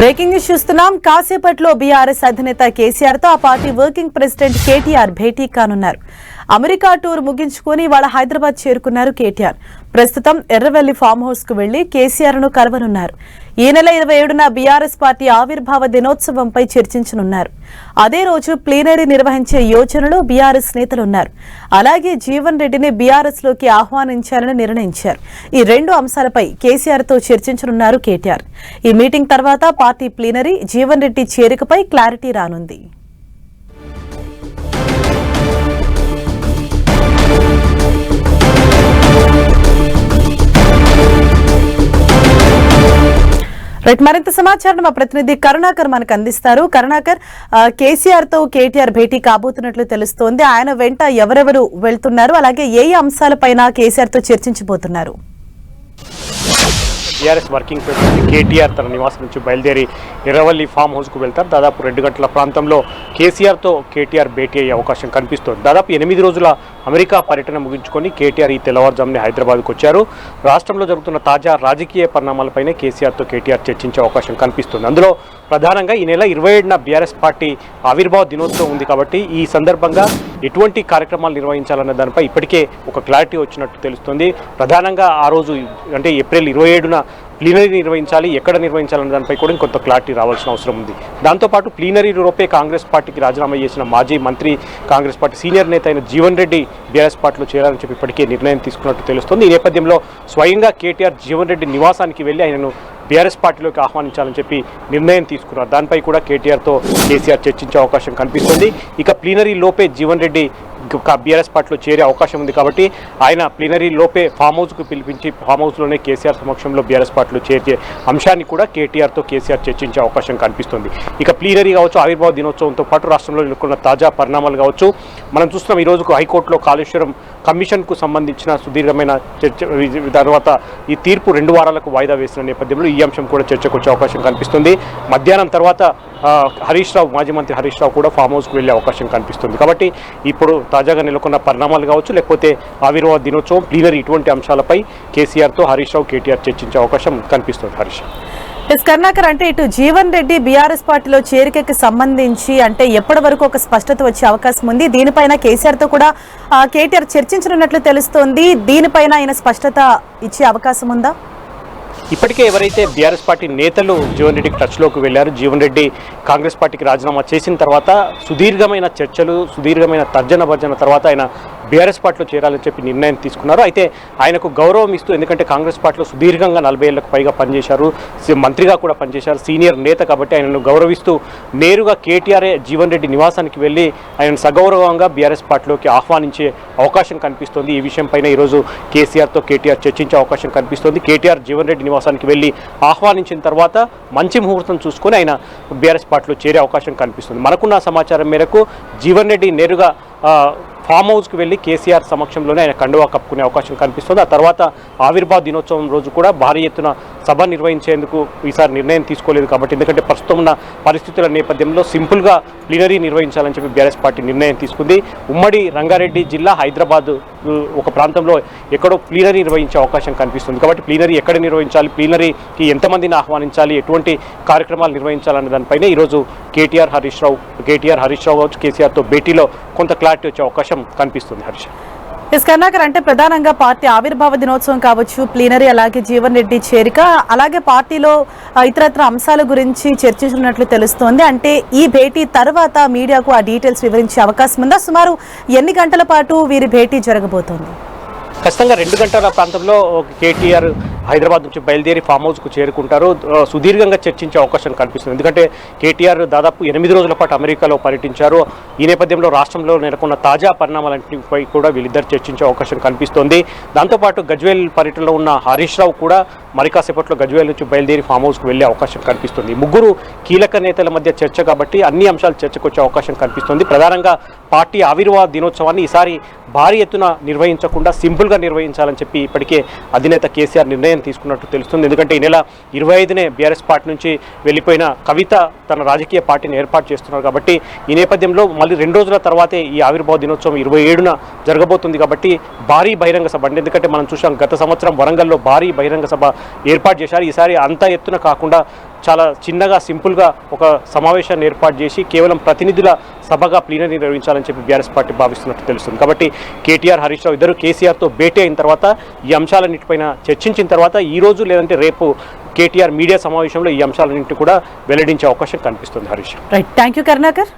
Breaking news చూస్తున్నాం. కాసేపట్లో BRS అధినేత కేసీఆర్ తో ఆ పార్టీ వర్కింగ్ ప్రెసిడెంట్ కేటీఆర్ భేటీ కానున్నారు. అమెరికా టూర్ ముగించుకుని వాళ్ళ హైదరాబాద్ చేరుకున్నారు కేటీఆర్. ప్రస్తుతం ఎర్రవెల్లి ఫామ్ హౌస్ కు వెళ్లి కేసీఆర్ ను కలవనున్నారు. ఈ నెల 27న బీఆర్ఎస్ పార్టీ ఆవిర్భావ దినోత్సవంపై చర్చించనున్నారు. అదే రోజు ప్లీనరీ నిర్వహించే యోచనలో బీఆర్ఎస్ నేతలున్నారు. అలాగే జీవన్ రెడ్డిని బీఆర్ఎస్ లోకి ఆహ్వానించాలని నిర్ణయించారు. ఈ రెండు అంశాలపై కేసీఆర్ తో చర్చించనున్నారు కేటీఆర్. ఈ మీటింగ్ తర్వాత పార్టీ ప్లీనరీ జీవన్ రెడ్డి చేరికపై క్లారిటీ రానుంది. మరింత సమాచారం మా ప్రతినిధి కరుణాకర్ మనకు అందిస్తారు. కరుణాకర్, కేసీఆర్ తో కేటీఆర్ భేటీ కాబోతున్నట్లు తెలుస్తోంది. ఆయన వెంట ఎవరెవరు వెళ్తున్నారు, అలాగే ఏ అంశాలపైన కేసీఆర్ తో చర్చించబోతున్నారు? టీఆర్ఎస్ వర్కింగ్ ప్రెసిడెంట్ కేటీఆర్ తన నివాసం నుంచి బయలుదేరి ఎర్రవల్లి ఫామ్ హౌస్కు వెళ్తారు. దాదాపు 2 గంటల ప్రాంతంలో కేసీఆర్తో కేటీఆర్ భేటీ అయ్యే అవకాశం కనిపిస్తోంది. దాదాపు 8 రోజుల అమెరికా పర్యటన ముగించుకొని కేటీఆర్ ఈ తెల్లవారుజామునే హైదరాబాద్కు వచ్చారు. రాష్ట్రంలో జరుగుతున్న తాజా రాజకీయ పరిణామాలపైనే కేసీఆర్తో కేటీఆర్ చర్చించే అవకాశం కనిపిస్తుంది. అందులో ప్రధానంగా ఈ నెల 27న బీఆర్ఎస్ పార్టీ ఆవిర్భావ దినోత్సవం ఉంది కాబట్టి ఈ సందర్భంగా ఎటువంటి కార్యక్రమాలు నిర్వహించాలన్న దానిపై ఇప్పటికే ఒక క్లారిటీ వచ్చినట్టు తెలుస్తుంది. ప్రధానంగా ఆ రోజు అంటే ఏప్రిల్ 27న ప్లీనరీ నిర్వహించాలి, ఎక్కడ నిర్వహించాలన్న దానిపై కూడా కొంత క్లారిటీ రావాల్సిన అవసరం ఉంది. దాంతోపాటు ప్లీనరీ రూపే కాంగ్రెస్ పార్టీకి రాజీనామా చేసిన మాజీ మంత్రి, కాంగ్రెస్ పార్టీ సీనియర్ నేత అయిన జీవన్ రెడ్డి బీఆర్ఎస్ పార్టీలో చేరాలని చెప్పి ఇప్పటికే నిర్ణయం తీసుకున్నట్టు తెలుస్తుంది. ఈ నేపథ్యంలో స్వయంగా కేటీఆర్ జీవన్ రెడ్డి నివాసానికి వెళ్లి ఆయనను బీఆర్ఎస్ పార్టీలోకి ఆహ్వానించాలని చెప్పి నిర్ణయం తీసుకున్నారు. దానిపై కూడా కేటీఆర్తో కేసీఆర్ చర్చించే అవకాశం కనిపిస్తుంది. ఇక ప్లీనరీ లోపే జీవన్ రెడ్డి బీఆర్ఎస్ పార్టీలో చేరే అవకాశం ఉంది కాబట్టి ఆయన ప్లీనరీ లోపే ఫామ్ హౌస్కు పిలిపించి ఫామ్ హౌస్లోనే కేసీఆర్ సమక్షంలో బీఆర్ఎస్ పార్టీలో చేర్చే అంశాన్ని కూడా కేటీఆర్తో కేసీఆర్ చర్చించే అవకాశం కనిపిస్తుంది. ఇక ప్లీనరీ కావచ్చు, ఆవిర్భావ దినోత్సవంతో పాటు రాష్ట్రంలో నెలకొన్న తాజా పరిణామాలు కావచ్చు, మనం చూస్తున్నాం. ఈ రోజుకు హైకోర్టులో కాళేశ్వరం కమిషన్కు సంబంధించిన సుదీర్ఘమైన చర్చ తర్వాత ఈ తీర్పు 2 వారాలకు వాయిదా వేసిన నేపథ్యంలో ఈ అంశం కూడా చర్చకు వచ్చే అవకాశం కనిపిస్తుంది. మధ్యాహ్నం తర్వాత హరీష్ రావు, మాజీ మంత్రి హరీష్ రావు కూడా ఫామ్ హౌస్కు వెళ్లే అవకాశం కనిపిస్తుంది. కాబట్టి ఇప్పుడు తాజాగా నెలకొన్న పరిణామాలు కావచ్చు, లేకపోతే ఆవిర్భావ దినోత్సవం, ప్లీనరీ, ఇటువంటి అంశాలపై కేసీఆర్తో హరీష్ రావు కేటీఆర్ చర్చించే అవకాశం కనిపిస్తుంది. హరీష్ కరుణాకర్, అంటే ఇటు జీవన్ రెడ్డి బీఆర్ఎస్ పార్టీలో చేరికకి సంబంధించి అంటే ఎప్పటి వరకు ఒక స్పష్టత వచ్చే అవకాశం ఉంది? దీనిపైన కేసీఆర్ తో కూడా కేటీఆర్ చర్చించనున్నట్లు తెలుస్తోంది. దీనిపైన ఆయన స్పష్టత ఇచ్చే అవకాశం ఉందా? ఇప్పటికే ఎవరైతే బీఆర్ఎస్ పార్టీ నేతలు జీవన్ రెడ్డికి టచ్లోకి వెళ్లారు, జీవన్ రెడ్డి కాంగ్రెస్ పార్టీకి రాజీనామా చేసిన తర్వాత సుదీర్ఘమైన చర్చలు, సుదీర్ఘమైన తర్జన భర్జన తర్వాత ఆయన బీఆర్ఎస్ పార్టీలో చేరాలని చెప్పి నిర్ణయం తీసుకున్నారు. అయితే ఆయనకు గౌరవం ఇస్తూ, ఎందుకంటే కాంగ్రెస్ పార్టీలో సుదీర్ఘంగా 40 ఏళ్లకు పైగా పనిచేశారు, మంత్రిగా కూడా పనిచేశారు, సీనియర్ నేత కాబట్టి ఆయనను గౌరవిస్తూ నేరుగా కేటీఆర్ జీవన్ రెడ్డి నివాసానికి వెళ్ళి ఆయనను సగౌరవంగా బీఆర్ఎస్ పార్టీలోకి ఆహ్వానించే అవకాశం కనిపిస్తోంది. ఈ విషయంపైన ఈరోజు కేసీఆర్తో కేటీఆర్ చర్చించే అవకాశం కనిపిస్తోంది. కేటీఆర్ జీవన్ రెడ్డి నివాసానికి వెళ్ళి ఆహ్వానించిన తర్వాత మంచి ముహూర్తం చూసుకొని ఆయన బీఆర్ఎస్ పార్టీలో చేరే అవకాశం కనిపిస్తుంది. మనకున్న సమాచారం మేరకు జీవన్ రెడ్డి నేరుగా ఫామ్ హౌస్కి వెళ్ళి కేసీఆర్ సమక్షంలోనే ఆయన కండువా కప్పుకునే అవకాశం కనిపిస్తుంది. ఆ తర్వాత ఆవిర్భావ దినోత్సవం రోజు కూడా భారీ ఎత్తున సభ నిర్వహించేందుకు ఈసారి నిర్ణయం తీసుకోలేదు కాబట్టి, ఎందుకంటే ప్రస్తుతం ఉన్న పరిస్థితుల నేపథ్యంలో సింపుల్గా ప్లీనరీ నిర్వహించాలని చెప్పి బీఆర్ఎస్ పార్టీ నిర్ణయం తీసుకుంది. ఉమ్మడి రంగారెడ్డి జిల్లా హైదరాబాద్ ఒక ప్రాంతంలో ఎక్కడో ప్లీనరీ నిర్వహించే అవకాశం కనిపిస్తుంది కాబట్టి ప్లీనరీ ఎక్కడ నిర్వహించాలి, ప్లీనరీకి ఎంతమందిని ఆహ్వానించాలి, ఎటువంటి కార్యక్రమాలు నిర్వహించాలనే దానిపైనే ఈరోజు కేటీఆర్ హరీష్ రావు కావచ్చు కేసీఆర్తో భేటీలో కొంత క్లారిటీ వచ్చే అవకాశం కనిపిస్తుంది. హరీష్ కరుణాకర్, అంటే ప్రధానంగా పార్టీ ఆవిర్భావ దినోత్సవం కావచ్చు, ప్లీనరీ, అలాగే జీవన్ రెడ్డి చేరిక, అలాగే పార్టీలో ఇతరత్ర అంశాల గురించి చర్చించినట్లు తెలుస్తోంది. అంటే ఈ భేటీ తర్వాత మీడియాకు ఆ డీటెయిల్స్ వివరించే అవకాశం ఉందా? సుమారు ఎన్ని గంటల పాటు వీరి భేటీ జరగబోతోంది? ఖచ్చితంగా 2 గంటల ప్రాంతంలో కేటీఆర్ హైదరాబాద్ నుంచి బయలుదేరి ఫామ్ హౌస్కు చేరుకుంటారు. సుదీర్ఘంగా చర్చించే అవకాశం కనిపిస్తుంది. ఎందుకంటే కేటీఆర్ దాదాపు 8 రోజుల పాటు అమెరికాలో పర్యటించారు. ఈ నేపథ్యంలో రాష్ట్రంలో నెలకొన్న తాజా పరిణామాలన్నింటిపై కూడా వీళ్ళిద్దరు చర్చించే అవకాశం కనిపిస్తోంది. దాంతోపాటు గజ్వేల్ పర్యటనలో ఉన్న హరీష్ రావు కూడా మరి కాసేపట్లో గజ్వేల్ నుంచి బయలుదేరి ఫామ్ హౌస్కు వెళ్లే అవకాశం కనిపిస్తుంది. ముగ్గురు కీలక నేతల మధ్య చర్చ కాబట్టి అన్ని అంశాలు చర్చకు వచ్చే అవకాశం కనిపిస్తుంది. ప్రధానంగా పార్టీ ఆవిర్భావ దినోత్సవాన్ని ఈసారి భారీ ఎత్తున నిర్వహించకుండా సింపుల్గా నిర్వహించాలని చెప్పి ఇప్పటికే అధినేత కేసీఆర్ నిర్ణయం తీసుకున్నట్టు తెలుస్తుంది. ఎందుకంటే ఈ నెల 25నే బీఆర్ఎస్ పార్టీ నుంచి వెళ్ళిపోయిన కవిత తన రాజకీయ పార్టీని ఏర్పాటు చేస్తున్నారు కాబట్టి ఈ నేపథ్యంలో మళ్ళీ 2 రోజుల తర్వాతే ఈ ఆవిర్భావ దినోత్సవం 27న జరగబోతుంది కాబట్టి భారీ బహిరంగ సభ, ఎందుకంటే మనం చూసాం గత సంవత్సరం వరంగల్లో భారీ బహిరంగ సభ ఏర్పాటు చేశారు. ఈసారి అంత ఎత్తున కాకుండా చాలా చిన్నగా సింపుల్గా ఒక సమావేశాన్ని ఏర్పాటు చేసి కేవలం ప్రతినిధుల సభగా ప్లీనరీ నిర్వహించాలని చెప్పి బీఆర్ఎస్ పార్టీ భావిస్తున్నట్టు తెలుస్తుంది. కాబట్టి కేటీఆర్, హరీష్ రావు ఇద్దరు కేసీఆర్తో భేటీ అయిన తర్వాత ఈ అంశాలన్నింటిపైన చర్చించిన తర్వాత ఈ రోజు లేదంటే రేపు కేటీఆర్ మీడియా సమావేశంలో ఈ అంశాలన్నింటి కూడా వెల్లడించే అవకాశం కనిపిస్తుంది. Harish. Right, thank you Karunakar.